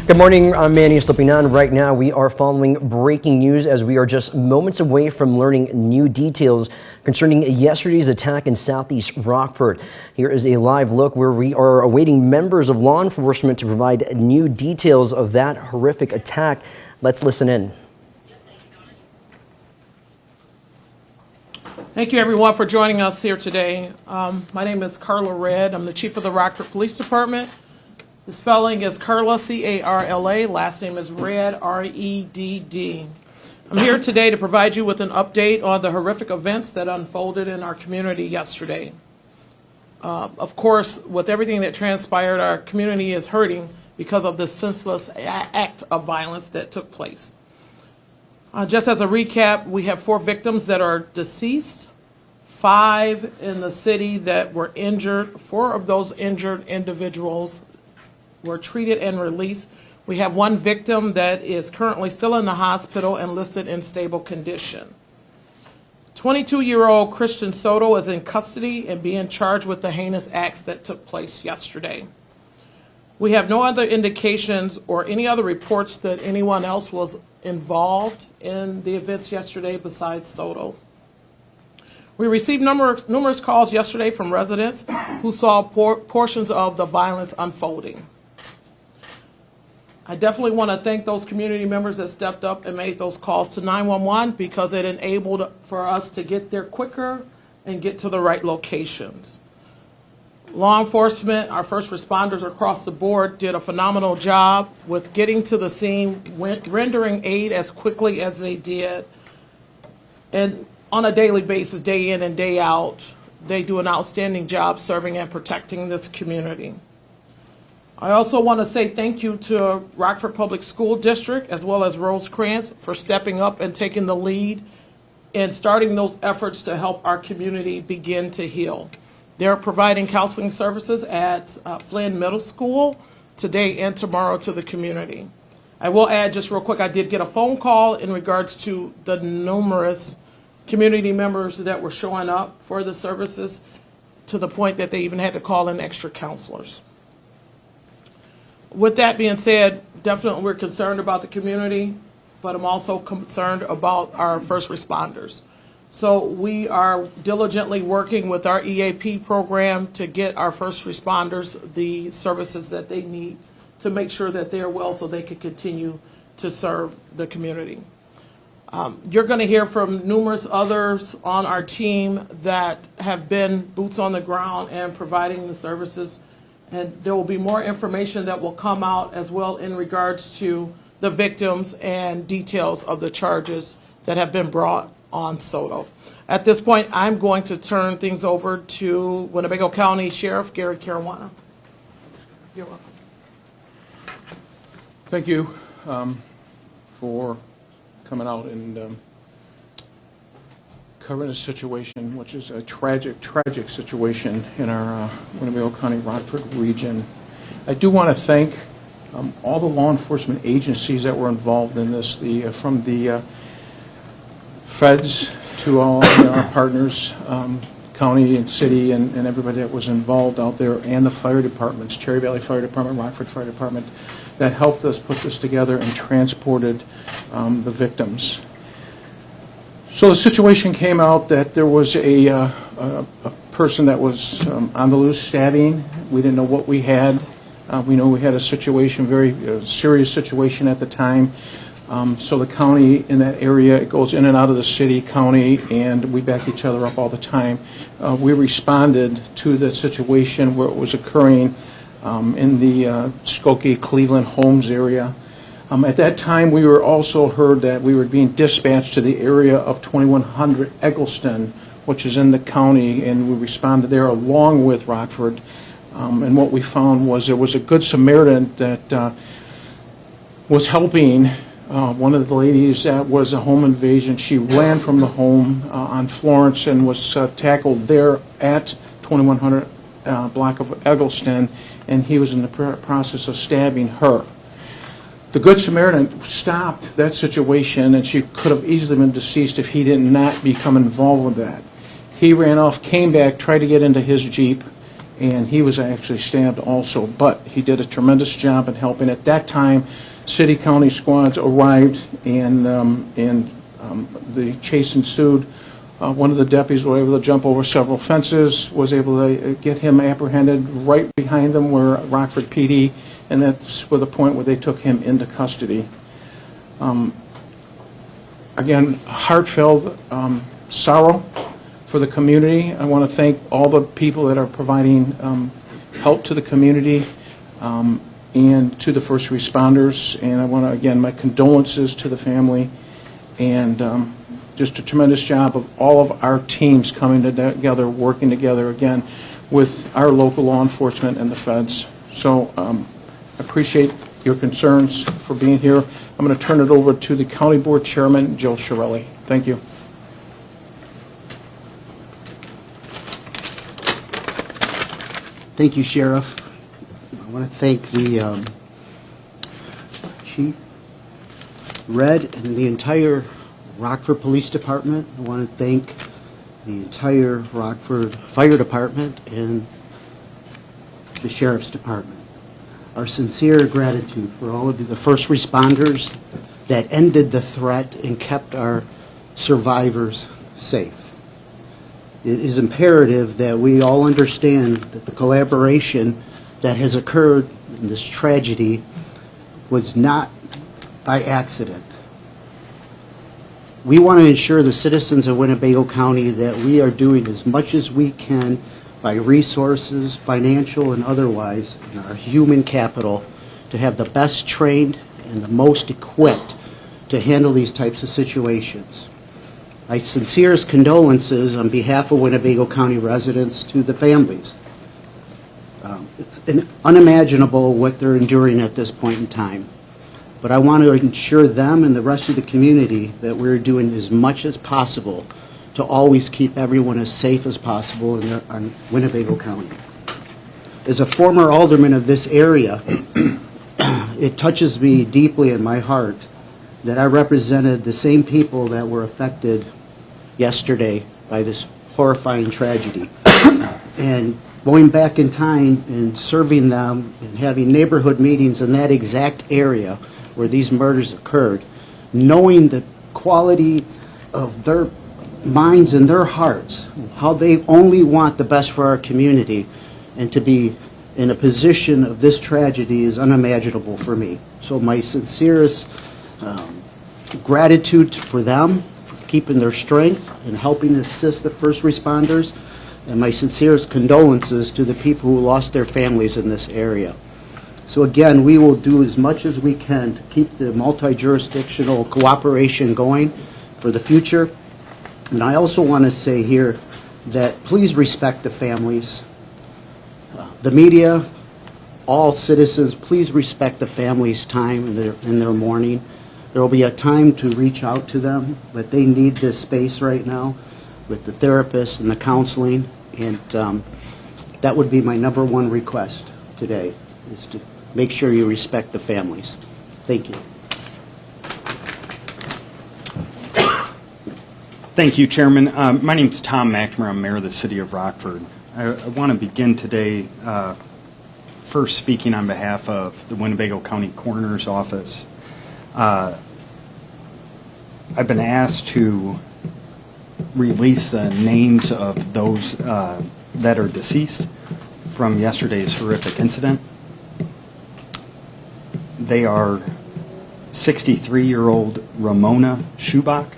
Good morning, I'm Manny Estopinan. Right now we are following breaking news as we are just moments away from learning new details concerning yesterday's attack in southeast Rockford. Here is a live look where we are awaiting members of law enforcement to provide new details of that horrific attack. Let's listen in. Thank you everyone for joining us here today. My name is Carla Redd. I'm the chief of the Rockford Police Department. The spelling is Carla, C-A-R-L-A. Last name is Redd, R-E-D-D. I'm here today to provide you with an update on the horrific events that unfolded in our community yesterday. Of course, with everything that transpired, our community is hurting because of this senseless act of violence that took place. Just as a recap, we have 4 victims that are deceased, 5 in the city that were injured. 4 of those injured individuals were treated and released. We have 1 victim that is currently still in the hospital and listed in stable condition. 22-year-old Christian Soto is in custody and being charged with the heinous acts that took place yesterday. We have no other indications or any other reports that anyone else was involved in the events yesterday besides Soto. We received numerous calls yesterday from residents who saw portions of the violence unfolding. I definitely want to thank those community members that stepped up and made those calls to 911 because it enabled for us to get there quicker and get to the right locations. Law enforcement, our first responders across the board did a phenomenal job with getting to the scene, rendering aid as quickly as they did. And on a daily basis, day in and day out, they do an outstanding job serving and protecting this community. I also want to say thank you to Rockford Public School District as well as Rosecrans for stepping up and taking the lead and starting those efforts to help our community begin to heal. They're providing counseling services at Flynn Middle School today and tomorrow to the community. I will add just real quick, I did get a phone call in regards to the numerous community members that were showing up for the services to the point that they even had to call in extra counselors. With that being said, definitely we're concerned about the community, but I'm also concerned about our first responders. So we are diligently working with our EAP program to get our first responders the services that they need to make sure that they're well so they can continue to serve the community. You're going to hear from numerous others on our team that have been boots on the ground and providing the services. And there will be more information that will come out as well in regards to the victims and details of the charges that have been brought on Soto. At this point, I'm going to turn things over to Winnebago County Sheriff Gary Caruana. You're welcome. Thank you for coming out and covering a situation which is a tragic situation in our Winnebago County Rockford region. I do want to thank all the law enforcement agencies that were involved in this, from the feds to all our partners, county and city, and everybody that was involved out there, and the fire departments, Cherry Valley Fire Department, Rockford Fire Department, that helped us put this together and transported the victims. So the situation came out that there was a person that was on the loose stabbing. We didn't know what we had. We know we had a situation, very serious situation at the time. So the county in that area, it goes in and out of the city, county, and we back each other up all the time. We responded to the situation where it was occurring in the Skokie, Cleveland, Holmes area. At that time, we were also heard that we were being dispatched to the area of 2100 Eggleston, which is in the county, and we responded there along with Rockford. And what we found was there was a good Samaritan that was helping one of the ladies that was a home invasion. She ran from the home on Florence and was tackled there at 2100 block of Eggleston, and he was in the process of stabbing her. The Good Samaritan stopped that situation, and she could have easily been deceased if he did not become involved with that. He ran off, came back, tried to get into his Jeep, and he was actually stabbed also. But he did a tremendous job in helping. At that time, city county squads arrived, and the chase ensued. One of the deputies was able to jump over several fences, was able to get him apprehended. Right behind them were Rockford PD, and that's where the point where they took him into custody. Again, heartfelt sorrow for the community. I want to thank all the people that are providing help to the community and to the first responders. And I want to, again, my condolences to the family, and just a tremendous job of all of our teams coming together, working together, again, with our local law enforcement and the feds. So I appreciate your concerns for being here. I'm going to turn it over to the County Board Chairman, Joe Chiarelli. Thank you. Thank you, Sheriff. I want to thank the Chief, Red, and the entire Rockford Police Department. I want to thank the entire Rockford Fire Department and the Sheriff's Department. Our sincere gratitude for all of the first responders that ended the threat and kept our survivors safe. It is imperative that we all understand that the collaboration that has occurred in this tragedy was not by accident. We want to ensure the citizens of Winnebago County that we are doing as much as we can by resources, financial and otherwise, and our human capital, to have the best trained and the most equipped to handle these types of situations. My sincerest condolences on behalf of Winnebago County residents to the families. It's unimaginable what they're enduring at this point in time. But I want to ensure them and the rest of the community that we're doing as much as possible to always keep everyone as safe as possible in Winnebago County. As a former alderman of this area, it touches me deeply in my heart that I represented the same people that were affected yesterday by this horrifying tragedy. And going back in time and serving them and having neighborhood meetings in that exact area where these murders occurred, knowing the quality of their minds and their hearts, how they only want the best for our community, and to be in a position of this tragedy is unimaginable for me. So my sincerest gratitude for them, for keeping their strength and helping assist the first responders, and my sincerest condolences to the people who lost their families in this area. So again, we will do as much as we can to keep the multi-jurisdictional cooperation going for the future. And I also want to say here that please respect the families. The media, all citizens, please respect the families' time in their mourning. There will be a time to reach out to them, but they need this space right now with the therapist and the counseling. And that would be my number one request today, is to make sure you respect the families. Thank you. Thank you, Chairman. My name is Tom McNamara. I'm Mayor of the City of Rockford. I want to begin today first speaking on behalf of the Winnebago County Coroner's Office. I've been asked to release the names of those that are deceased from yesterday's horrific incident. They are 63-year-old Ramona Schubach,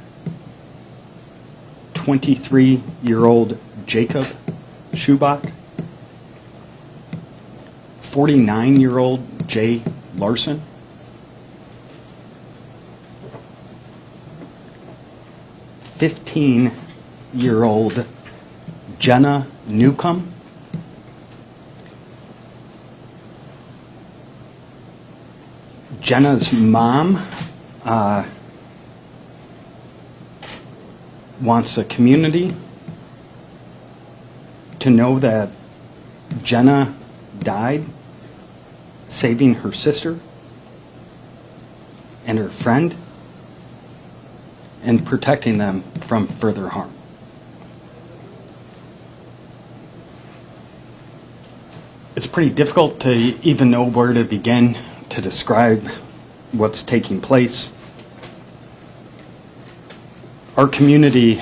23-year-old Jacob Schubach, 49-year-old Jay Larson, 15-year-old Jenna Newcomb, Jenna's mom wants the community to know that Jenna died saving her sister and her friend and protecting them from further harm. It's pretty difficult to even know where to begin to describe what's taking place. Our community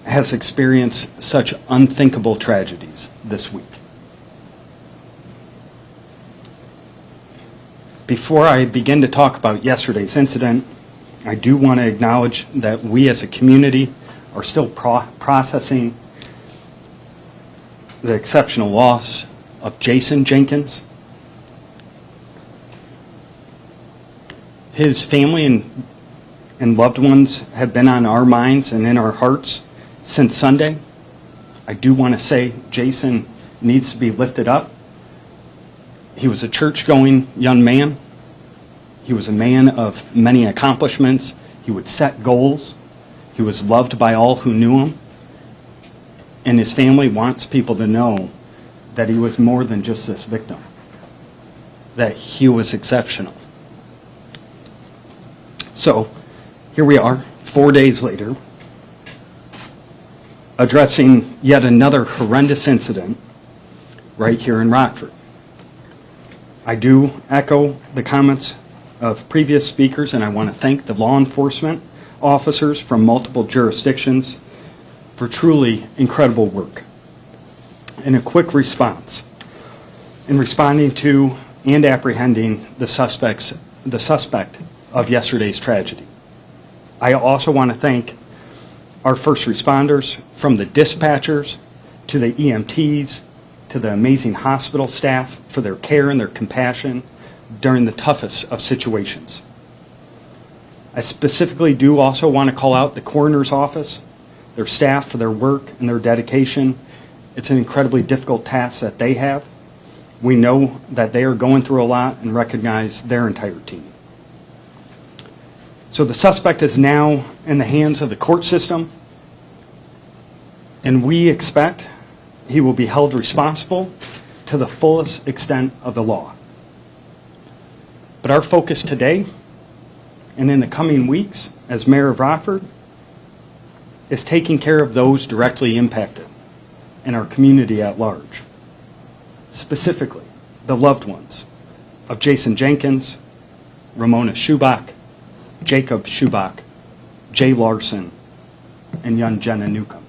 has experienced such unthinkable tragedies this week. Before I begin to talk about yesterday's incident, I do want to acknowledge that we as a community are still processing the exceptional loss of Jason Jenkins. His family and loved ones have been on our minds and in our hearts since Sunday. I do want to say Jason needs to be lifted up. He was a church-going young man. He was a man of many accomplishments. He would set goals. He was loved by all who knew him. And his family wants people to know that he was more than just this victim, that he was exceptional. So here we are, 4 days later, addressing yet another horrendous incident right here in Rockford. I do echo the comments of previous speakers, and I want to thank the law enforcement officers from multiple jurisdictions for truly incredible work. And a quick response in responding to and apprehending the suspect of yesterday's tragedy. I also want to thank our first responders, from the dispatchers to the EMTs to the amazing hospital staff, for their care and their compassion during the toughest of situations. I specifically do also want to call out the coroner's office, their staff, for their work and their dedication. It's an incredibly difficult task that they have. We know that they are going through a lot and recognize their entire team. So the suspect is now in the hands of the court system, and we expect he will be held responsible to the fullest extent of the law. But our focus today and in the coming weeks as Mayor of Rockford is taking care of those directly impacted in our community at large. Specifically, the loved ones of Jason Jenkins, Ramona Schubach, Jacob Schubach, Jay Larson, and young Jenna Newcomb.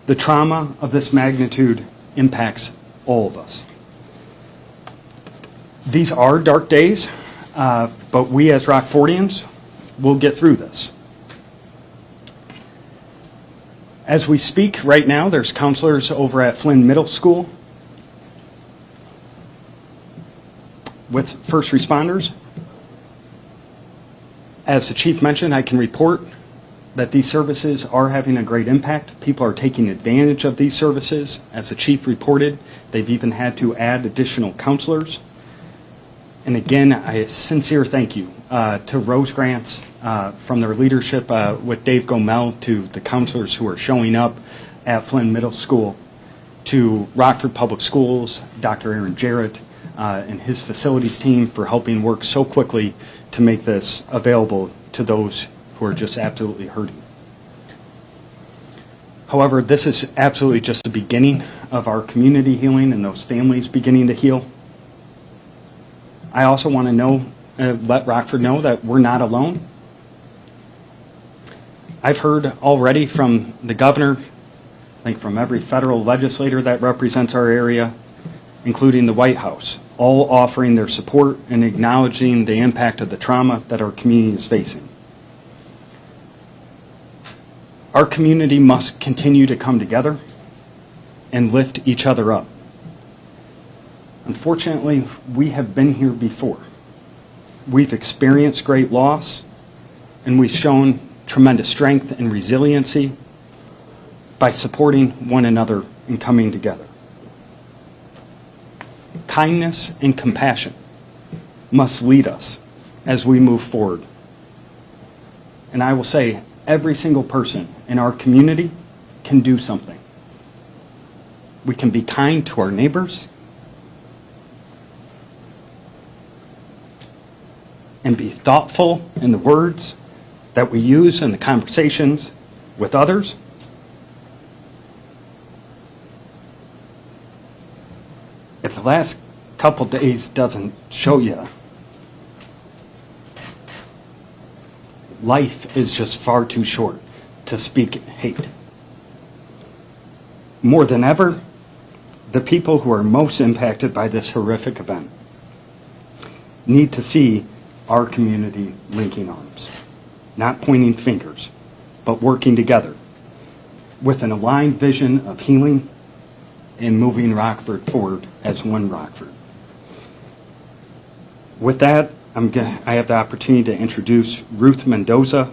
The trauma of this magnitude impacts all of us. These are dark days, but we as Rockfordians will get through this. As we speak right now, there's counselors over at Flynn Middle School with first responders. As the chief mentioned, I can report that these services are having a great impact. People are taking advantage of these services. As the chief reported, they've even had to add additional counselors. And again, a sincere thank you to Rose Grants from their leadership with Dave Gomel, to the counselors who are showing up at Flynn Middle School, to Rockford Public Schools, Dr. Aaron Jarrett and his facilities team for helping work so quickly to make this available to those who are just absolutely hurting. However, this is absolutely just the beginning of our community healing and those families beginning to heal. I also want to let Rockford know that we're not alone. I've heard already from the governor, I think from every federal legislator that represents our area, including the White House, all offering their support and acknowledging the impact of the trauma that our community is facing. Our community must continue to come together and lift each other up. Unfortunately, we have been here before. We've experienced great loss, and we've shown tremendous strength and resiliency by supporting one another and coming together. Kindness and compassion must lead us as we move forward. And I will say, every single person in our community can do something. We can be kind to our neighbors and be thoughtful in the words that we use in the conversations with others. if the last couple days doesn't show you, life is just far too short to speak hate. More than ever, the people who are most impacted by this horrific event need to see our community linking arms, not pointing fingers, but working together with an aligned vision of healing and moving Rockford forward as one Rockford. With that, I have the opportunity to introduce Ruth Mendoza.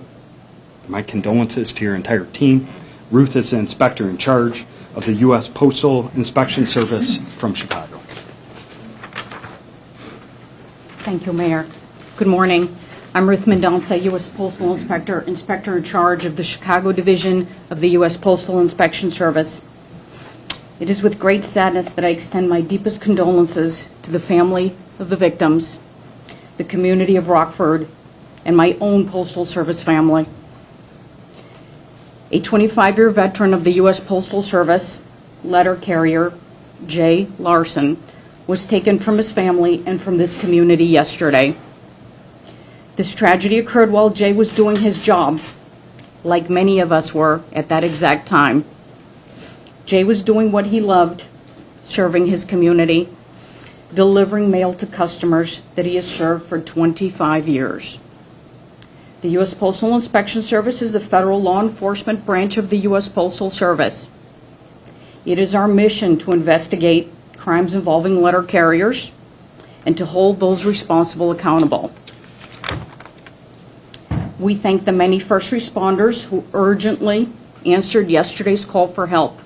My condolences to your entire team. Ruth is the inspector in charge of the U.S. Postal Inspection Service from Chicago. Thank you, Mayor. Good morning. I'm Ruth Mendoza, U.S. Postal Inspector in charge of the Chicago Division of the U.S. Postal Inspection Service. It is with great sadness that I extend my deepest condolences to the family of the victims, the community of Rockford, and my own Postal Service family. A 25-year veteran of the U.S. Postal Service, letter carrier Jay Larson, was taken from his family and from this community yesterday. This tragedy occurred while Jay was doing his job, like many of us were at that exact time. Jay was doing what he loved, serving his community, delivering mail to customers that he has served for 25 years. The U.S. Postal Inspection Service is the federal law enforcement branch of the U.S. Postal Service. It is our mission to investigate crimes involving letter carriers and to hold those responsible accountable. We thank the many first responders who urgently answered yesterday's call for help.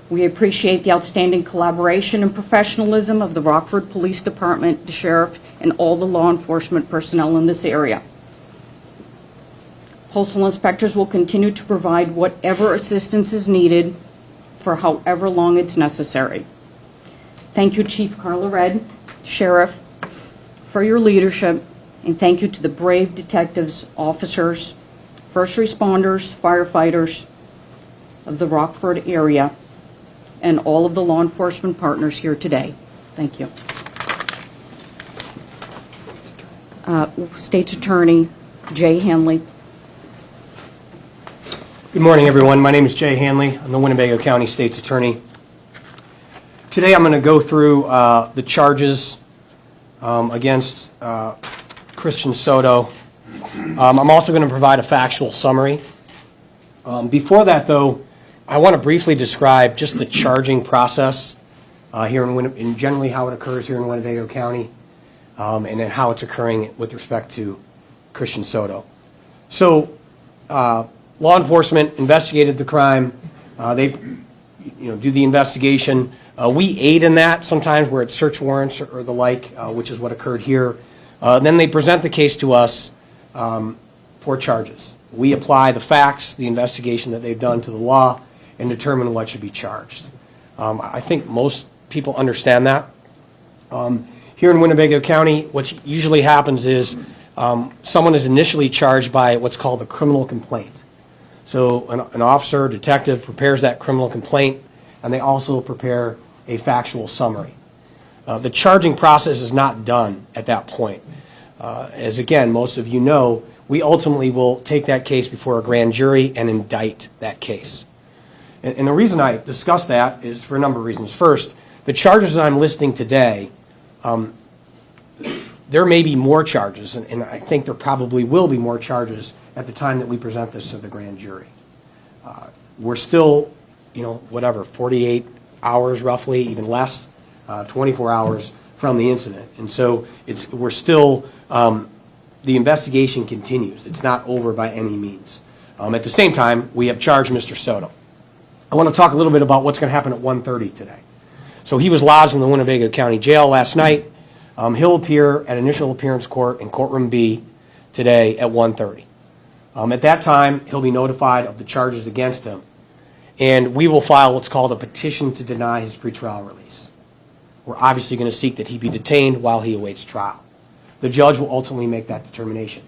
We appreciate the outstanding collaboration and professionalism of the Rockford Police Department, the sheriff, and all the law enforcement personnel in this area. Postal inspectors will continue to provide whatever assistance is needed for however long it's necessary. Thank you, Chief Carla Red, Sheriff, for your leadership, and thank you to the brave detectives, officers, first responders, firefighters of the Rockford area, and all of the law enforcement partners here today. Thank you. State's Attorney Jay Hanley. Good morning, everyone. My name is Jay Hanley. I'm the Winnebago County State's Attorney. Today I'm going to go through the charges against Christian Soto. I'm also going to provide a factual summary. Before that, though, I want to briefly describe just the charging process here in generally how it occurs here in Winnebago County, and then how it's occurring with respect to Christian Soto. So, law enforcement investigated the crime. They, do the investigation. We aid in that sometimes where it's search warrants or the like, which is what occurred here. Then they present the case to us for charges. We apply the facts, the investigation that they've done to the law, and determine what should be charged. I think most people understand that. Here in Winnebago County, what usually happens is someone is initially charged by what's called a criminal complaint. So an officer or detective prepares that criminal complaint, and they also prepare a factual summary. The charging process is not done at that point. As again, most of you know, we ultimately will take that case before a grand jury and indict that case. And the reason I discuss that is for a number of reasons. First, the charges that I'm listing today, there may be more charges, and I think there probably will be more charges at the time that we present this to the grand jury. We're still, 48 hours roughly, even less, 24 hours from the incident. And so we're still, the investigation continues. It's not over by any means. At the same time, we have charged Mr. Soto. I want to talk a little bit about what's going to happen at 1:30 today. So he was lodged in the Winnebago County Jail last night. He'll appear at initial appearance court in courtroom B today at 1:30. At that time, he'll be notified of the charges against him, and we will file what's called a petition to deny his pretrial release. We're obviously going to seek that he be detained while he awaits trial. The judge will ultimately make that determination.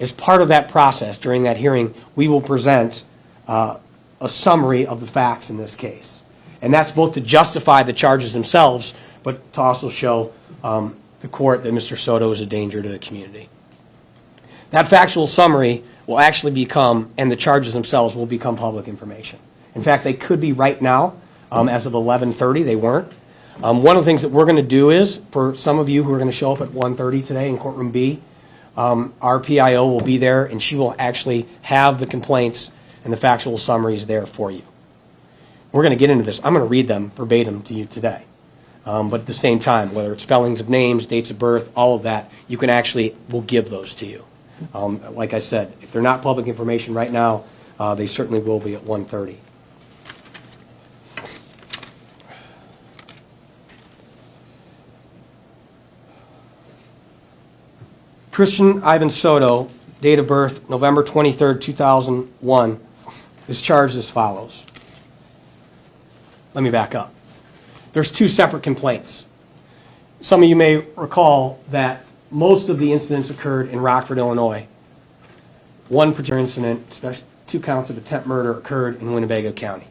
As part of that process, during that hearing, we will present a summary of the facts in this case. And that's both to justify the charges themselves, but to also show the court that Mr. Soto is a danger to the community. That factual summary will actually become, and the charges themselves will become public information. In fact, they could be right now. As of 11:30, they weren't. One of the things that we're going to do is, for some of you who are going to show up at 1:30 today in courtroom B, our PIO will be there, and she will actually have the complaints and the factual summaries there for you. We're going to get into this. I'm going to read them verbatim to you today. But at the same time, whether it's spellings of names, dates of birth, all of that, you can actually, we'll give those to you. Like I said, if they're not public information right now, they certainly will be at 1:30. Christian Ivan Soto, date of birth November 23rd, 2001, is charged as follows. Let me back up. There's two separate complaints. Some of you may recall that most of the incidents occurred in Rockford, Illinois. One particular incident, 2 counts of attempt murder, occurred in Winnebago County.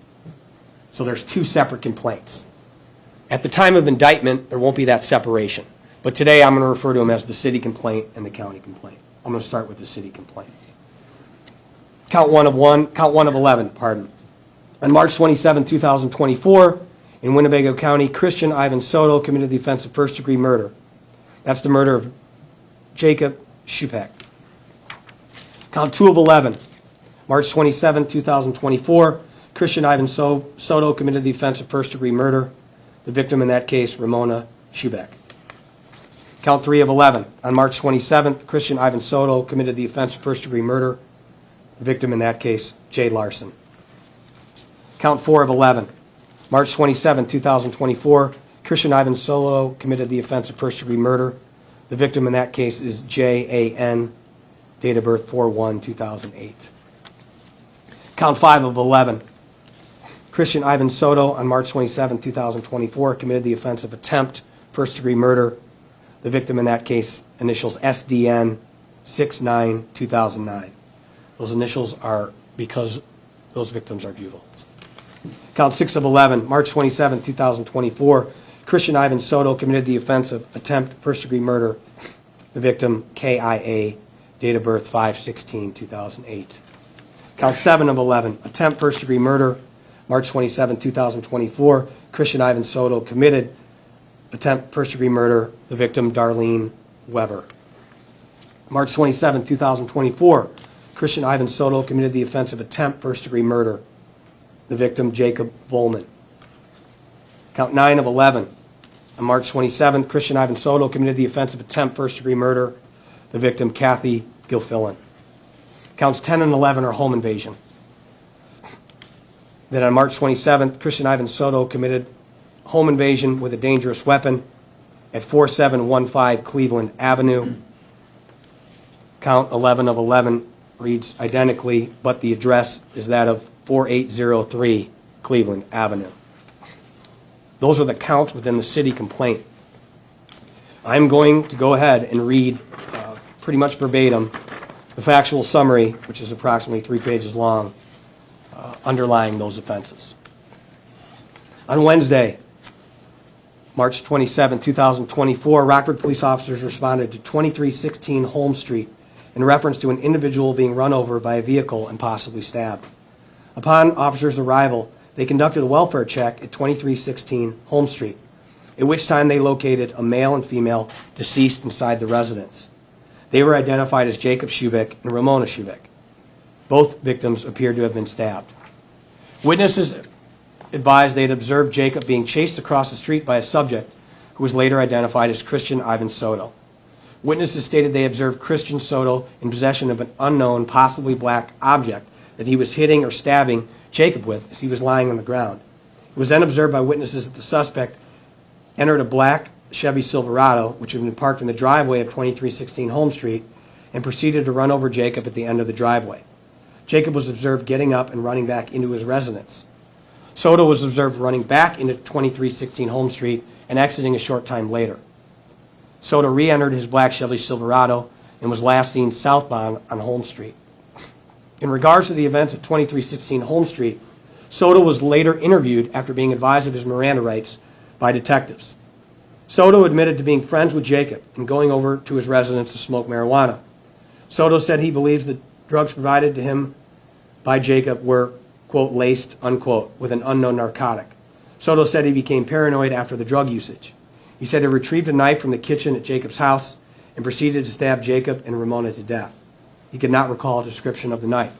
So there's 2 separate complaints. At the time of indictment, there won't be that separation. But today I'm going to refer to them as the city complaint and the county complaint. I'm going to start with the city complaint. Count one of 11, pardon. On March 27, 2024, in Winnebago County, Christian Ivan Soto committed the offense of first-degree murder. That's the murder of Jacob Shupek. Count 2 of 11, March 27, 2024, Christian Ivan Soto committed the offense of first-degree murder. The victim in that case, Ramona Shubek. Count 3 of 11, on March 27th, Christian Ivan Soto committed the offense of first-degree murder. The victim in that case, Jay Larson. Count 4 of 11, March 27, 2024, Christian Ivan Soto committed the offense of first-degree murder. The victim in that case is J.A.N., date of birth 4/1/2008. Count 5 of 11, Christian Ivan Soto on March 27, 2024, committed the offense of attempt first-degree murder. The victim in that case, initials S.D.N. 6/9/2009. Those initials are because those victims are juveniles. Count 6 of 11, March 27, 2024, Christian Ivan Soto committed the offense of attempt first-degree murder. The victim, K.I.A., date of birth 5/16/2008. Count 7 of 11, attempt first-degree murder. March 27, 2024, Christian Ivan Soto committed attempt first-degree murder. The victim, Darlene Weber. March 27, 2024, Christian Ivan Soto committed the offense of attempt first-degree murder. The victim, Jacob Volman. Count 9 of 11. On March 27, Christian Ivan Soto committed the offense of attempt first-degree murder. The victim, Kathy Gilfillan. Counts 10 and 11 are home invasion. Then on March 27th, Christian Ivan Soto committed home invasion with a dangerous weapon at 4715 Cleveland Avenue. Count 11 of 11 reads identically, but the address is that of 4803 Cleveland Avenue. Those are the counts within the city complaint. I'm going to go ahead and read pretty much verbatim the factual summary, which is approximately 3 pages long, underlying those offenses. On Wednesday, March 27, 2024, Rockford police officers responded to 2316 Holmes Street in reference to an individual being run over by a vehicle and possibly stabbed. Upon officers' arrival, they conducted a welfare check at 2316 Holmes Street, at which time they located a male and female deceased inside the residence. They were identified as Jacob Shubek and Ramona Shubek. Both victims appeared to have been stabbed. Witnesses advised they had observed Jacob being chased across the street by a subject who was later identified as Christian Ivan Soto. Witnesses stated they observed Christian Soto in possession of an unknown, possibly black object that he was hitting or stabbing Jacob with as he was lying on the ground. It was then observed by witnesses that the suspect entered a black Chevy Silverado, which had been parked in the driveway of 2316 Holmes Street, and proceeded to run over Jacob at the end of the driveway. Jacob was observed getting up and running back into his residence. Soto was observed running back into 2316 Holmes Street and exiting a short time later. Soto re-entered his black Chevy Silverado and was last seen southbound on Holmes Street. In regards to the events at 2316 Holmes Street, Soto was later interviewed after being advised of his Miranda rights by detectives. Soto admitted to being friends with Jacob and going over to his residence to smoke marijuana. Soto said he believes the drugs provided to him by Jacob were, quote, laced, unquote, with an unknown narcotic. Soto said he became paranoid after the drug usage. He said he retrieved a knife from the kitchen at Jacob's house and proceeded to stab Jacob and Ramona to death. He could not recall a description of the knife.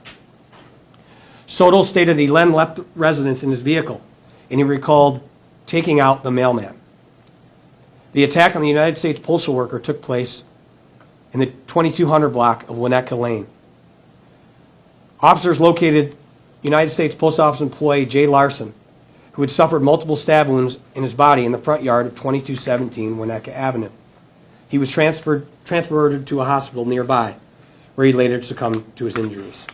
Soto stated he then left the residence in his vehicle, and he recalled taking out the mailman. The attack on the United States postal worker took place in the 2200 block of Winnebago Lane. Officers located United States Post Office employee Jay Larson, who had suffered multiple stab wounds in his body in the front yard of 2217 Winnebago Avenue. He was transported to a hospital nearby, where he later succumbed to his injuries.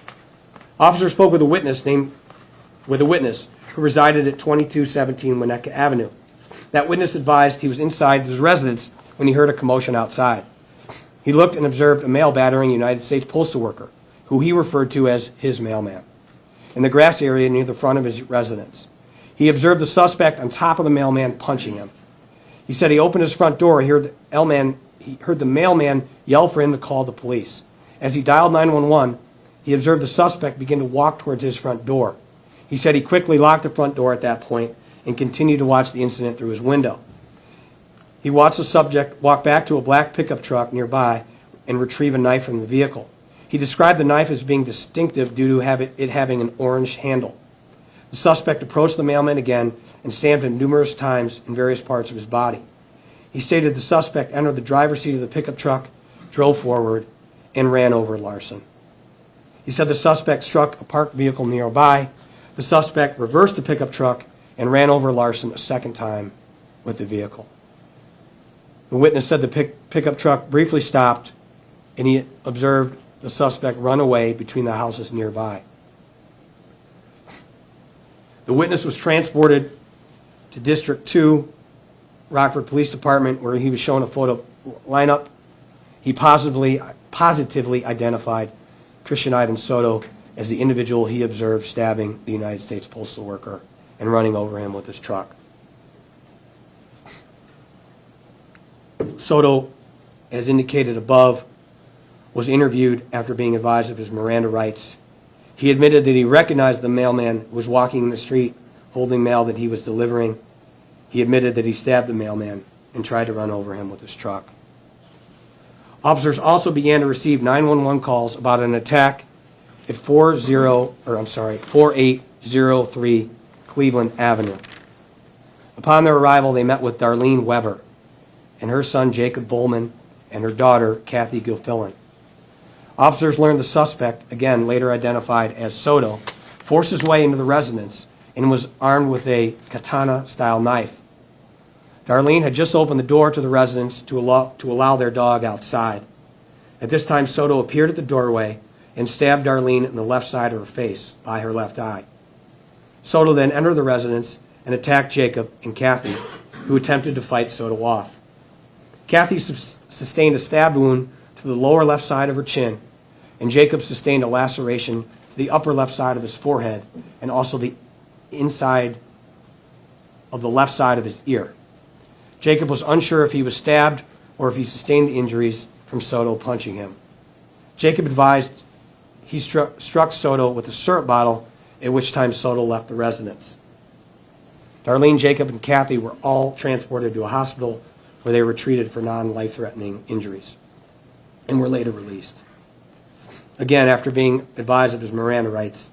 Officers spoke with a witness who resided at 2217 Winnebago Avenue. That witness advised he was inside his residence when he heard a commotion outside. He looked and observed a male battering a United States postal worker, who he referred to as his mailman, in the grass area near the front of his residence. He observed the suspect on top of the mailman punching him. He said he opened his front door and he heard the mailman yell for him to call the police. As he dialed 911, he observed the suspect begin to walk towards his front door. He said he quickly locked the front door at that point and continued to watch the incident through his window. He watched the subject walk back to a black pickup truck nearby and retrieve a knife from the vehicle. He described the knife as being distinctive due to it having an orange handle. The suspect approached the mailman again and stabbed him numerous times in various parts of his body. He stated the suspect entered the driver's seat of the pickup truck, drove forward, and ran over Larson. He said the suspect struck a parked vehicle nearby. The suspect reversed the pickup truck and ran over Larson a second time with the vehicle. The witness said the pickup truck briefly stopped, and he observed the suspect run away between the houses nearby. The witness was transported to District 2, Rockford Police Department, where he was shown a photo lineup. He positively identified Christian Ivan Soto as the individual he observed stabbing the United States postal worker and running over him with his truck. Soto, as indicated above, was interviewed after being advised of his Miranda rights. He admitted that he recognized the mailman who was walking in the street holding mail that he was delivering. He admitted that he stabbed the mailman and tried to run over him with his truck. Officers also began to receive 911 calls about an attack at 4803 Cleveland Avenue. Upon their arrival, they met with Darlene Weber and her son Jacob Bowman and her daughter Kathy Gilfillan. Officers learned the suspect, again later identified as Soto, forced his way into the residence and was armed with a katana-style knife. Darlene had just opened the door to the residence to allow their dog outside. At this time, Soto appeared at the doorway and stabbed Darlene in the left side of her face by her left eye. Soto then entered the residence and attacked Jacob and Kathy, who attempted to fight Soto off. Kathy sustained a stab wound to the lower left side of her chin, and Jacob sustained a laceration to the upper left side of his forehead and also the inside of the left side of his ear. Jacob was unsure if he was stabbed or if he sustained the injuries from Soto punching him. Jacob advised he struck Soto with a syrup bottle, at which time Soto left the residence. Darlene, Jacob, and Kathy were all transported to a hospital where they were treated for non-life-threatening injuries and were later released. Again, after being advised of his Miranda rights,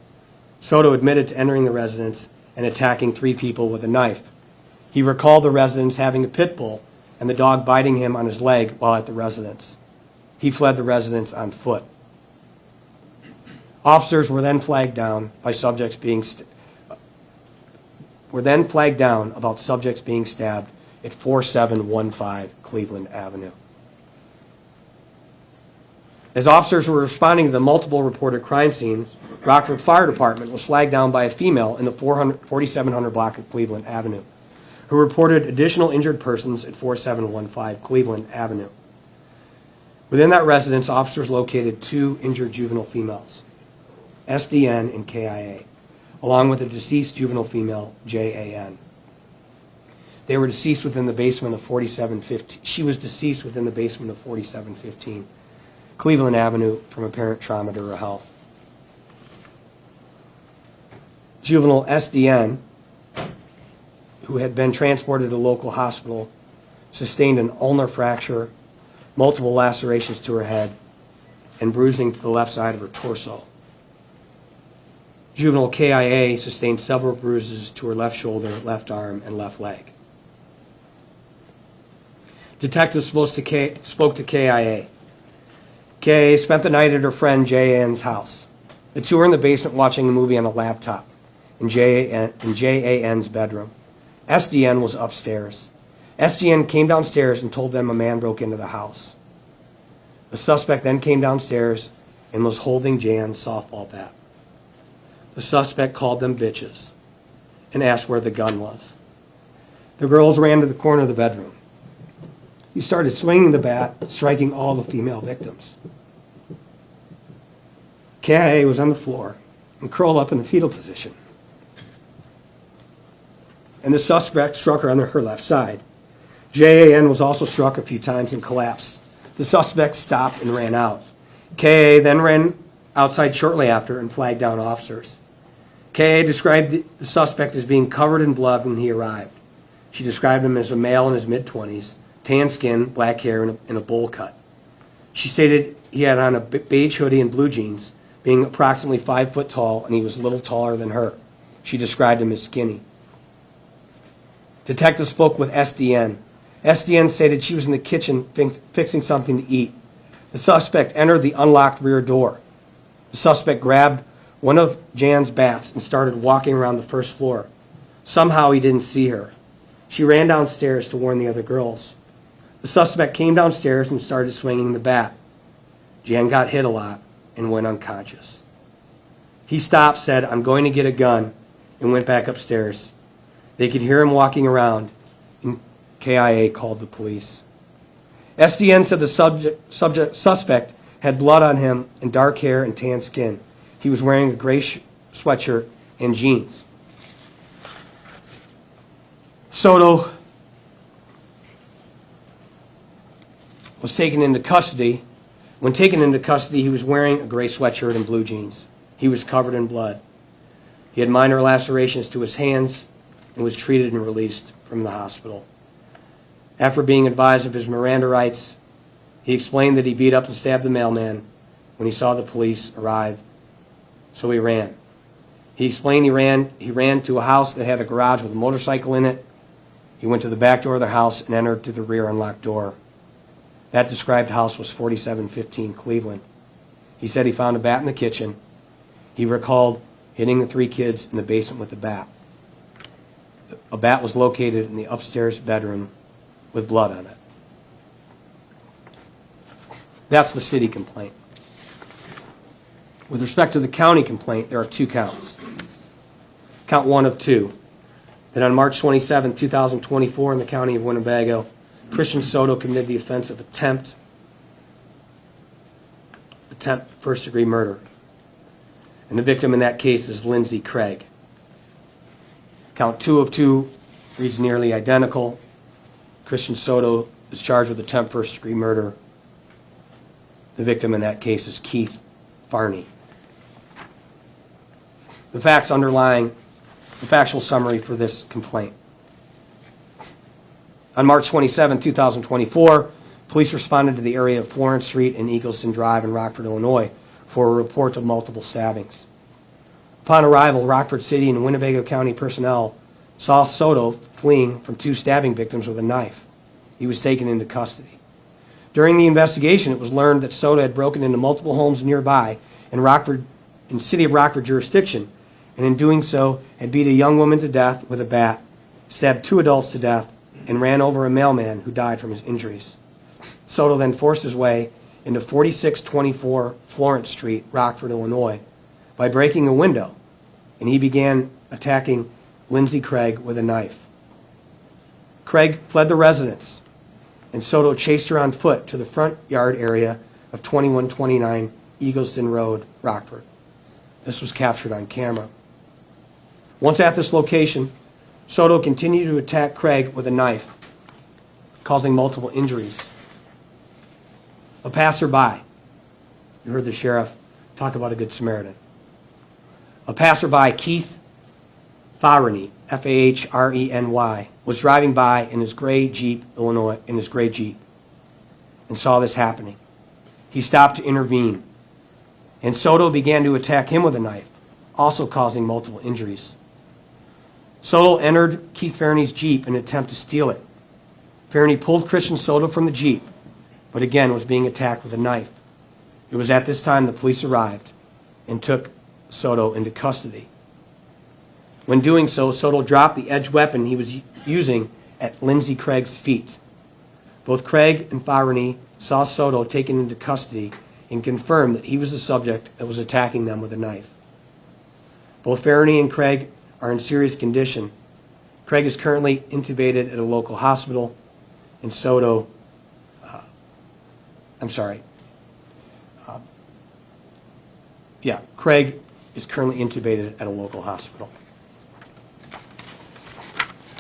Soto admitted to entering the residence and attacking 3 people with a knife. He recalled the residence having a pit bull and the dog biting him on his leg while at the residence. He fled the residence on foot. Officers were then flagged down about subjects being stabbed at 4715 Cleveland Avenue. As officers were responding to the multiple reported crime scenes, Rockford Fire Department was flagged down by a female in the 4700 block of Cleveland Avenue, who reported additional injured persons at 4715 Cleveland Avenue. Within that residence, officers located 2 injured juvenile females, SDN and KIA, along with a deceased juvenile female, JAN. They were deceased within the basement of 4715. She was deceased within the basement of 4715 Cleveland Avenue from apparent trauma to her health. Juvenile SDN, who had been transported to a local hospital, sustained an ulnar fracture, multiple lacerations to her head, and bruising to the left side of her torso. Juvenile KIA sustained several bruises to her left shoulder, left arm, and left leg. Detectives spoke to KIA. KIA spent the night at her friend J.A.N.'s house. The two were in the basement watching a movie on a laptop in J.A.N.'s bedroom. SDN was upstairs. SDN came downstairs and told them a man broke into the house. The suspect then came downstairs and was holding Jan's softball bat. The suspect called them bitches and asked where the gun was. The girls ran to the corner of the bedroom. He started swinging the bat, striking all the female victims. KIA was on the floor and curled up in the fetal position. And the suspect struck her on her left side. JAN was also struck a few times and collapsed. The suspect stopped and ran out. KA then ran outside shortly after and flagged down officers. KA described the suspect as being covered in blood when he arrived. She described him as a male in his mid-20s, tan skin, black hair, and a bowl cut. She stated he had on a beige hoodie and blue jeans, being approximately 5 foot tall, and he was a little taller than her. She described him as skinny. Detectives spoke with SDN. SDN stated she was in the kitchen fixing something to eat. The suspect entered the unlocked rear door. The suspect grabbed one of Jan's bats and started walking around the first floor. Somehow he didn't see her. She ran downstairs to warn the other girls. The suspect came downstairs and started swinging the bat. Jan got hit a lot and went unconscious. He stopped, said, "I'm going to get a gun," and went back upstairs. They could hear him walking around, and KIA called the police. SDN said the suspect had blood on him and dark hair and tan skin. He was wearing a gray sweatshirt and jeans. Soto was taken into custody. When taken into custody, he was wearing a gray sweatshirt and blue jeans. He was covered in blood. He had minor lacerations to his hands and was treated and released from the hospital. After being advised of his Miranda rights, he explained that he beat up and stabbed the mailman when he saw the police arrive, so he ran. He explained he ran to a house that had a garage with a motorcycle in it. He went to the back door of the house and entered through the rear unlocked door. That described house was 4715 Cleveland. He said he found a bat in the kitchen. He recalled hitting the 3 kids in the basement with a bat. A bat was located in the upstairs bedroom with blood on it. That's the city complaint. With respect to the county complaint, there are 2 counts. Count 1 of 2. That on March 27, 2024, in the county of Winnebago, Christian Soto committed the offense of attempt first-degree murder. And the victim in that case is Lindsay Craig. Count 2 of 2 reads nearly identical. Christian Soto is charged with attempt first-degree murder. The victim in that case is Keith Farney. The facts underlying the factual summary for this complaint. On March 27, 2024, police responded to the area of Florence Street and Eagleston Drive in Rockford, Illinois, for a report of multiple stabbings. Upon arrival, Rockford City and Winnebago County personnel saw Soto fleeing from 2 stabbing victims with a knife. He was taken into custody. During the investigation, it was learned that Soto had broken into multiple homes nearby in City of Rockford jurisdiction, and in doing so had beat a young woman to death with a bat, stabbed 2 adults to death, and ran over a mailman who died from his injuries. Soto then forced his way into 4624 Florence Street, Rockford, Illinois, by breaking a window, and he began attacking Lindsay Craig with a knife. Craig fled the residence, and Soto chased her on foot to the front yard area of 2129 Eagleston Road, Rockford. This was captured on camera. Once at this location, Soto continued to attack Craig with a knife, causing multiple injuries. A passerby, you heard the sheriff talk about a good Samaritan. A passerby, Keith Fahreny, Fahreny, was driving by in his gray Jeep, and saw this happening. He stopped to intervene, and Soto began to attack him with a knife, also causing multiple injuries. Soto entered Keith Fahrny's Jeep in an attempt to steal it. Fahrny pulled Christian Soto from the Jeep, but again was being attacked with a knife. It was at this time the police arrived and took Soto into custody. When doing so, Soto dropped the edged weapon he was using at Lindsey Craig's feet. Both Craig and Fahreny saw Soto taken into custody and confirmed that he was the subject that was attacking them with a knife. Both Fahreny and Craig are in serious condition. Craig is currently intubated at a local hospital, and Soto, Craig is currently intubated at a local hospital.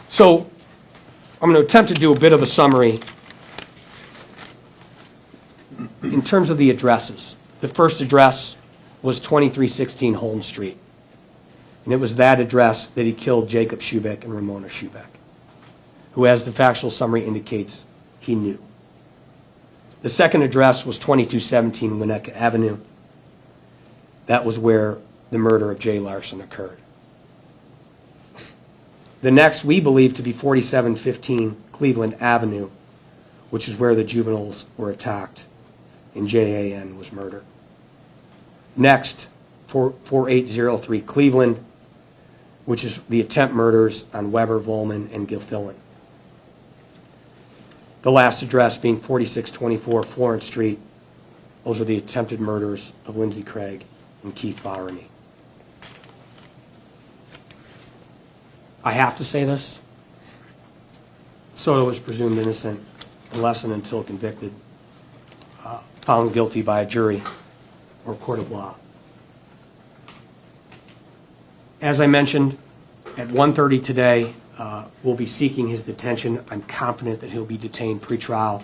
So I'm going to attempt to do a bit of a summary in terms of the addresses. The first address was 2316 Holmes Street, and it was that address that he killed Jacob Schubeck and Ramona Schubeck, who, as the factual summary indicates, he knew. The second address was 2217 Winnebago Avenue. That was where the murder of Jay Larson occurred. The next we believe to be 4715 Cleveland Avenue, which is where the juveniles were attacked and JAN was murdered. Next, 4803 Cleveland, which is the attempt murders on Weber, Volman, and Gilfillan. The last address being 4624 Florence Street. Those are the attempted murders of Lindsey Craig and Keith Fahreny. I have to say this. Soto was presumed innocent unless and until convicted, found guilty by a jury or court of law. As I mentioned, at 1:30 today, we'll be seeking his detention. I'm confident that he'll be detained pretrial.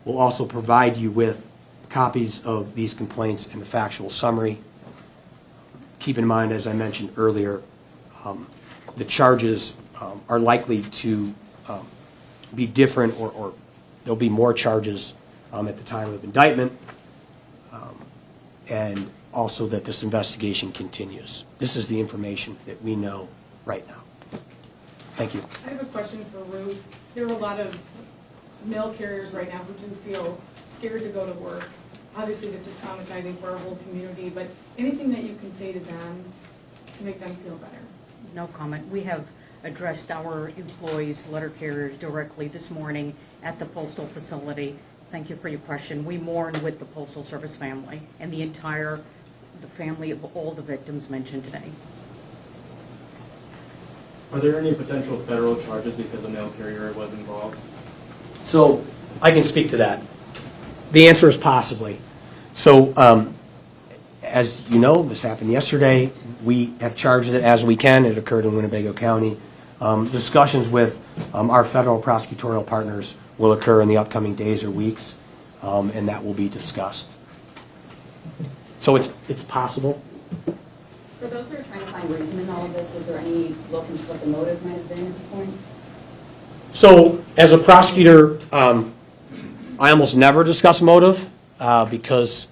We'll also provide you with copies of these complaints and the factual summary. Keep in mind, as I mentioned earlier, the charges are likely to be different, or there'll be more charges at the time of indictment, and also that this investigation continues. This is the information that we know right now. Thank you. I have a question for Ruth. There are a lot of mail carriers right now who do feel scared to go to work. Obviously, this is traumatizing for our whole community, but anything that you can say to them to make them feel better? No comment. We have addressed our employees, letter carriers, directly this morning at the postal facility. Thank you for your question. We mourn with the Postal Service family and the family of all the victims mentioned today. Are there any potential federal charges because a mail carrier was involved? So I can speak to that. The answer is possibly. So as you know, this happened yesterday. We have charged it as we can. It occurred in Winnebago County. Discussions with our federal prosecutorial partners will occur in the upcoming days or weeks, and that will be discussed. So it's possible. For those who are trying to find reason in all of this, is there any look into what the motive might have been at this point? So as a prosecutor, I almost never discuss motive because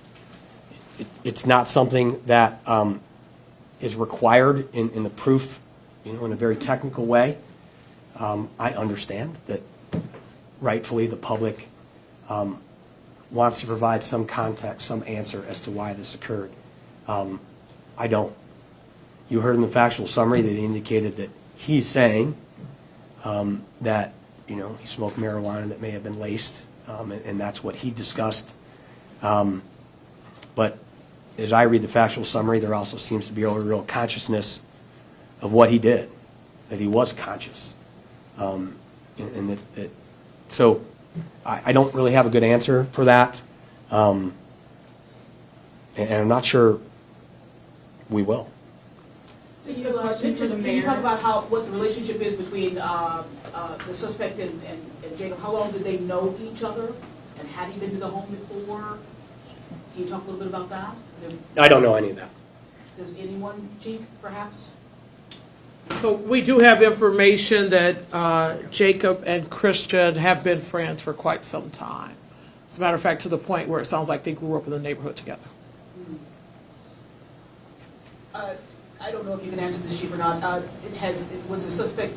it's not something that is required in the proof, in a very technical way. I understand that rightfully the public wants to provide some context, some answer as to why this occurred. I don't. You heard in the factual summary that he indicated that he's saying that he smoked marijuana that may have been laced, and that's what he discussed. But as I read the factual summary, there also seems to be a real consciousness of what he did, that he was conscious. So I don't really have a good answer for that, and I'm not sure we will. Just a question for the Can you mayor. talk about what the relationship is between the suspect and Jacob? How long did they know each other? And had he been to the home before? Can you talk a little bit about that? I don't know any of that. Does anyone, Chief, perhaps? So we do have information that Jacob and Christian have been friends for quite some time. As a matter of fact, to the point where it sounds like they grew up in the neighborhood together. I don't know if you can answer this, Chief, or not. Was the suspect,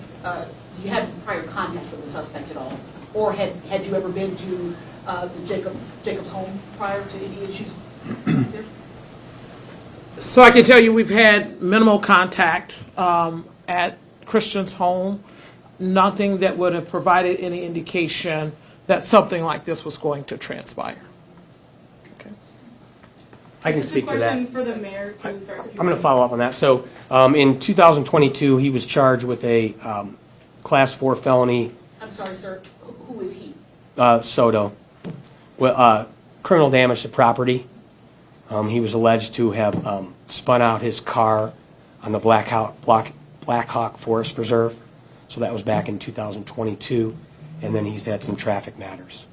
you had prior contact with the suspect at all? Or had you ever been to Jacob's home prior to any issues there? So I can tell you we've had minimal contact at Christian's home. Nothing that would have provided any indication that something like this was going to transpire. Okay. I can Just speak to a that. question for the mayor, too. Sorry, if you I'm going to would. follow up on that. So in 2022, he was charged with a Class 4 felony, I'm sorry, sir. Who is he? Soto, with criminal damage to property. He was alleged to have spun out his car on the Black Hawk Forest Preserve. So that was back in 2022. And then he's had some traffic matters.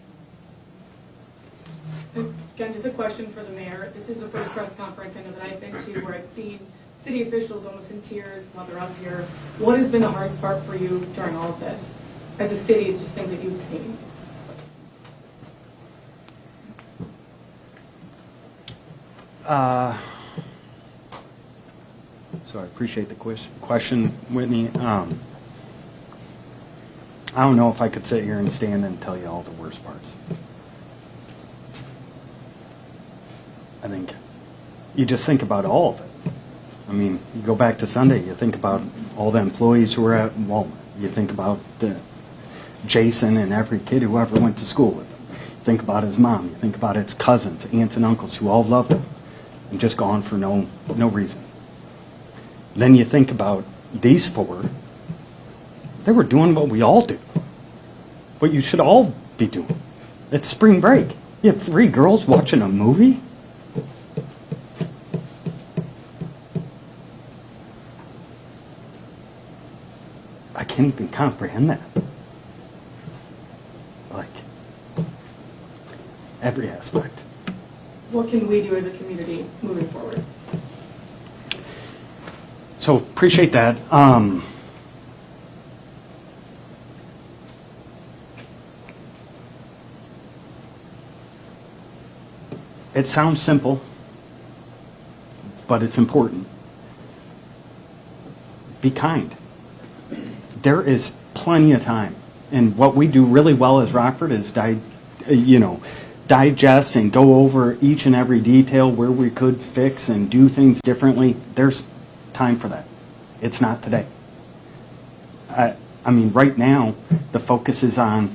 Again, just a question for the mayor. This is the first press conference I know that I've been to where I've seen city officials almost in tears while they're up here. What has been the hardest part for you during all of this? As a city, it's just things that you've seen. So I appreciate the question, Whitney. I don't know if I could sit here and stand and tell you all the worst parts. I think you just think about all of it. I mean, you go back to Sunday, you think about all the employees who were at Walmart. You think about Jason and every kid who ever went to school with him. You think about his mom. You think about his cousins, aunts, and uncles who all loved him and just gone for no reason. Then you think about these four. They were doing what we all do. What you should all be doing. It's spring break. You have 3 girls watching a movie? I can't even comprehend that. Like, every aspect. What can we do as a community moving forward? So, appreciate that. It sounds simple, but it's important. Be kind. There is plenty of time. And what we do really well as Rockford is digest and go over each and every detail where we could fix and do things differently. There's time for that. It's not today. I mean, right now, the focus is on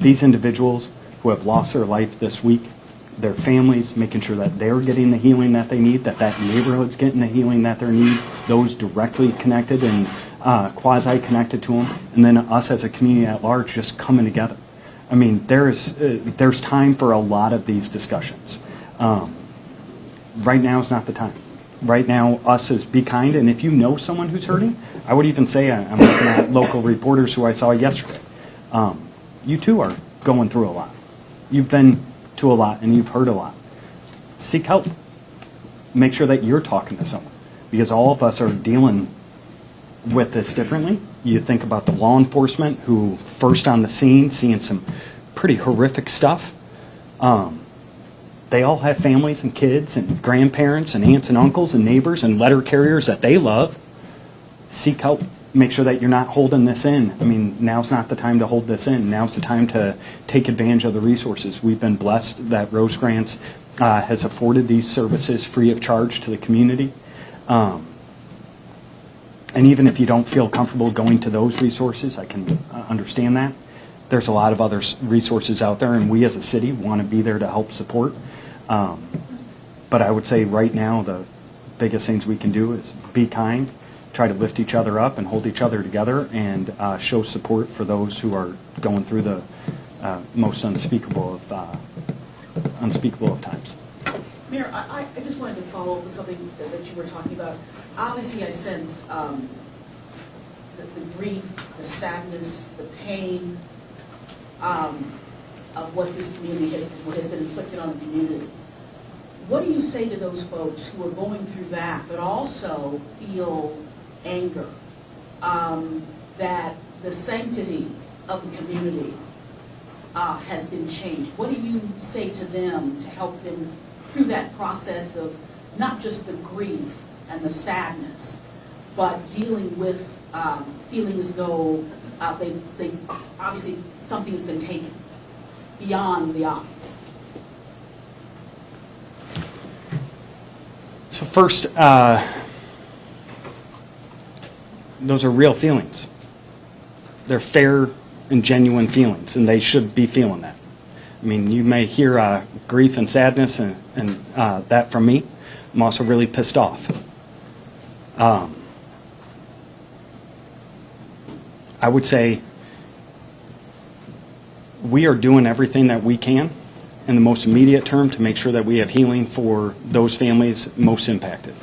these individuals who have lost their life this week, their families, making sure that they're getting the healing that they need, that neighborhood's getting the healing that they need, those directly connected and quasi-connected to them, and then us as a community at large just coming together. I mean, there's time for a lot of these discussions. Right now is not the time. Right now, us is be kind, and if you know someone who's hurting, I would even say I'm looking at local reporters who I saw yesterday. You too are going through a lot. You've been to a lot, and you've heard a lot. Seek help. Make sure that you're talking to someone, because all of us are dealing with this differently. You think about the law enforcement who first on the scene, seeing some pretty horrific stuff. They all have families and kids and grandparents and aunts and uncles and neighbors and letter carriers that they love. Seek help. Make sure that you're not holding this in. I mean, now's not the time to hold this in. Now's the time to take advantage of the resources. We've been blessed that Rose Grants has afforded these services free of charge to the community. And even if you don't feel comfortable going to those resources, I can understand that. There's a lot of other resources out there, and we as a city want to be there to help support. But I would say right now the biggest things we can do is be kind, try to lift each other up and hold each other together, and show support for those who are going through the most unspeakable of times. Mayor, I just just wanted to follow up with something that you were talking about. Obviously, I sense the grief, the sadness, the pain of what this community has been inflicted on the community. What do you say to those folks who are going through that, but also feel anger, that the sanctity of the community has been changed? What do you say to them to help them through that process of not just the grief and the sadness, but dealing with feeling as though they obviously something has been taken beyond the odds? So first, those are real feelings. They're fair and genuine feelings, and they should be feeling that. I mean, you may hear grief and sadness and that from me. I'm also really pissed off. I would say we are doing everything that we can in the most immediate term to make sure that we have healing for those families most impacted.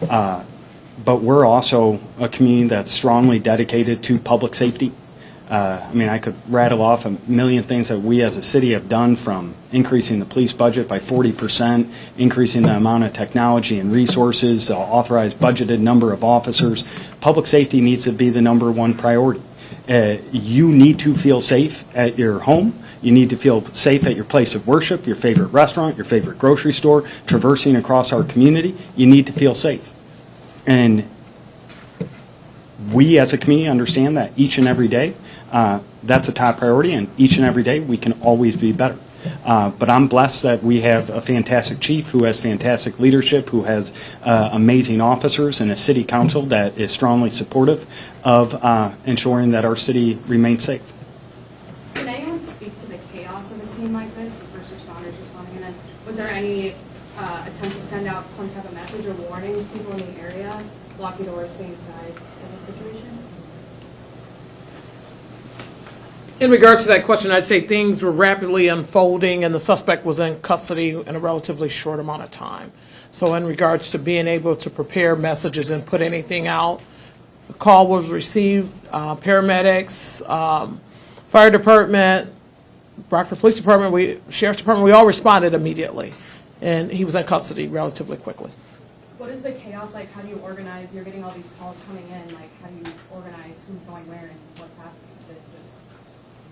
But we're also a community that's strongly dedicated to public safety. I mean, I could rattle off a million things that we as a city have done, from increasing the police budget by 40%, increasing the amount of technology and resources, the authorized budgeted number of officers. Public safety needs to be the #1 priority. You need to feel safe at your home. You need to feel safe at your place of worship, your favorite restaurant, your favorite grocery store, traversing across our community. You need to feel safe. And we as a community understand that each and every day. That's a top priority, and each and every day we can always be better. But I'm blessed that we have a fantastic chief who has fantastic leadership, who has amazing officers, and a city council that is strongly supportive of ensuring that our city remains safe. Can anyone speak to the chaos of a scene like this with first responders responding? And then was there any attempt to send out some type of message or warning to people in the area, lock your doors, stay inside in those situations? In regards to that question, I'd say things were rapidly unfolding, and the suspect was in custody in a relatively short amount of time. So in regards to being able to prepare messages and put anything out, the call was received, paramedics, fire department, Rockford Police Department, Sheriff's Department, we all responded immediately, and he was in custody relatively quickly. What is the chaos like? How do you organize? You're getting all these calls coming in. Like, how do you organize who's going where and what's happening? Is it just...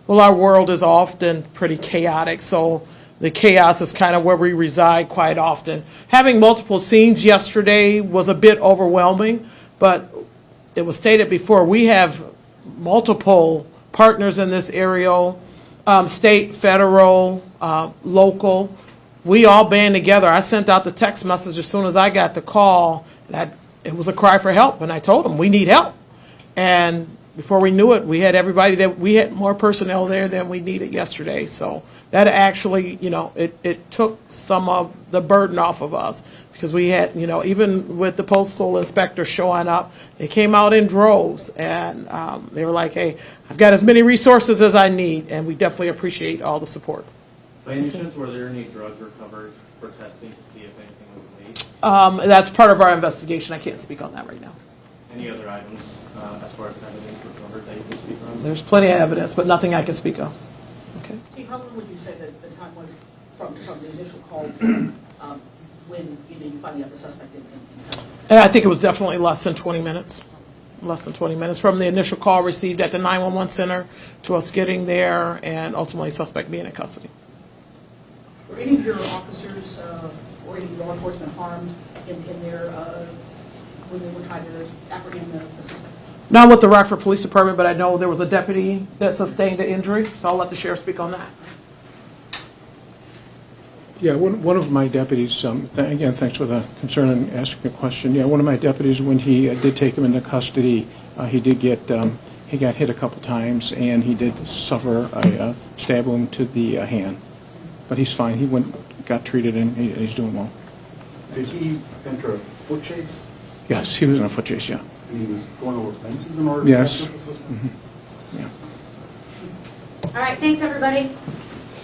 Well, our world is often pretty chaotic, so the chaos is kind of where we reside quite often. Having multiple scenes yesterday was a bit overwhelming, but it was stated before, we have multiple partners in this area, state, federal, local. We all band together. I sent out the text message as soon as I got the call. It was a cry for help, and I told them, we need help. And before we knew it, we had we had more personnel there than we needed yesterday. So that actually, it took some of the burden off of us, because we had, even with the postal inspector showing up, they came out in droves, and they were like, hey, I've got as many resources as I need, and we definitely appreciate all the support. By any chance, were there any drugs recovered for testing to see if anything was leaked? That's part of our investigation. I can't speak on that right now. Any other items as far as evidence recovered that you can speak on? There's plenty of evidence, but nothing I can speak of. Okay. Chief, how long would you say that the time was from the initial call to when you finally got the suspect in custody? And I think it was definitely less than 20 minutes. Less than 20 minutes from the initial call received at the 911 center to us getting there and ultimately suspect being in custody. Were any of your officers or any law enforcement harmed in their when they were trying to apprehend the suspect? Not with the Rockford Police Department, but I know there was a deputy that sustained an injury, so I'll let the sheriff speak on that. Yeah, one of my deputies, again, thanks for the concern and asking the question. Yeah, one of my deputies, when he did take him into custody, he did get, he got hit a couple times, and he did suffer a stab wound to the hand. But he's fine. He got treated, and he's doing well. Did he enter a foot chase? Yes, he was in a foot chase, yeah. And he was going over fences in order to Yes. catch up the suspect? Mm-hmm. Yeah. All right, thanks, everybody.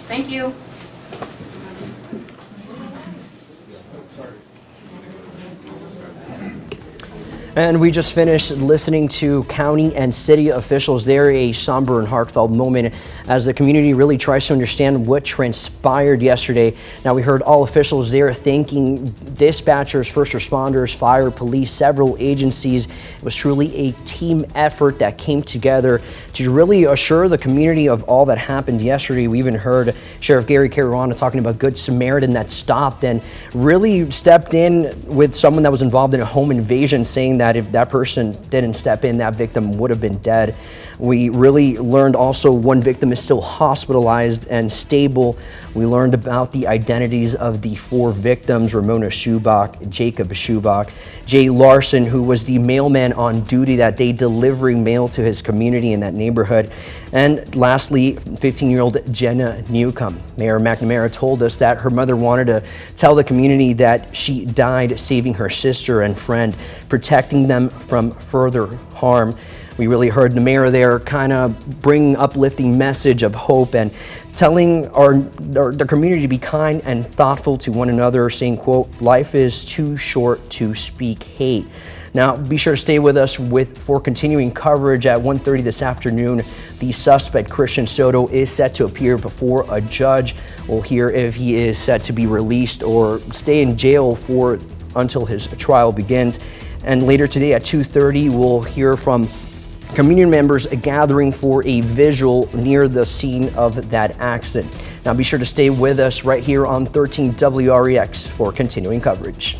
Thank you. And we just finished listening to county and city officials there, a somber and heartfelt moment as the community really tries to understand what transpired yesterday. Now, we heard all officials there thanking dispatchers, first responders, fire, police, several agencies. It was truly a team effort that came together to really assure the community of all that happened yesterday. We even heard Sheriff Gary Caruana talking about Good Samaritan that stopped and really stepped in with someone that was involved in a home invasion, saying that if that person didn't step in, that victim would have been dead. We really learned also one victim is still hospitalized and stable. We learned about the identities of the 4 victims: Ramona Schubach, Jacob Schubach, Jay Larson, who was the mailman on duty that day delivering mail to his community in that neighborhood. And lastly, 15-year-old Jenna Newcomb. Mayor McNamara told us that her mother wanted to tell the community that she died saving her sister and friend, protecting them from further harm. We really heard the mayor there kind of bring uplifting message of hope and telling the community to be kind and thoughtful to one another, saying, quote, "Life is too short to speak hate." Now, be sure to stay with us for continuing coverage at 1:30 this afternoon. The suspect, Christian Soto, is set to appear before a judge. We'll hear if he is set to be released or stay in jail until his trial begins. And later today at 2:30, we'll hear from community members gathering for a visual near the scene of that accident. Now, be sure to stay with us right here on 13 WREX for continuing coverage.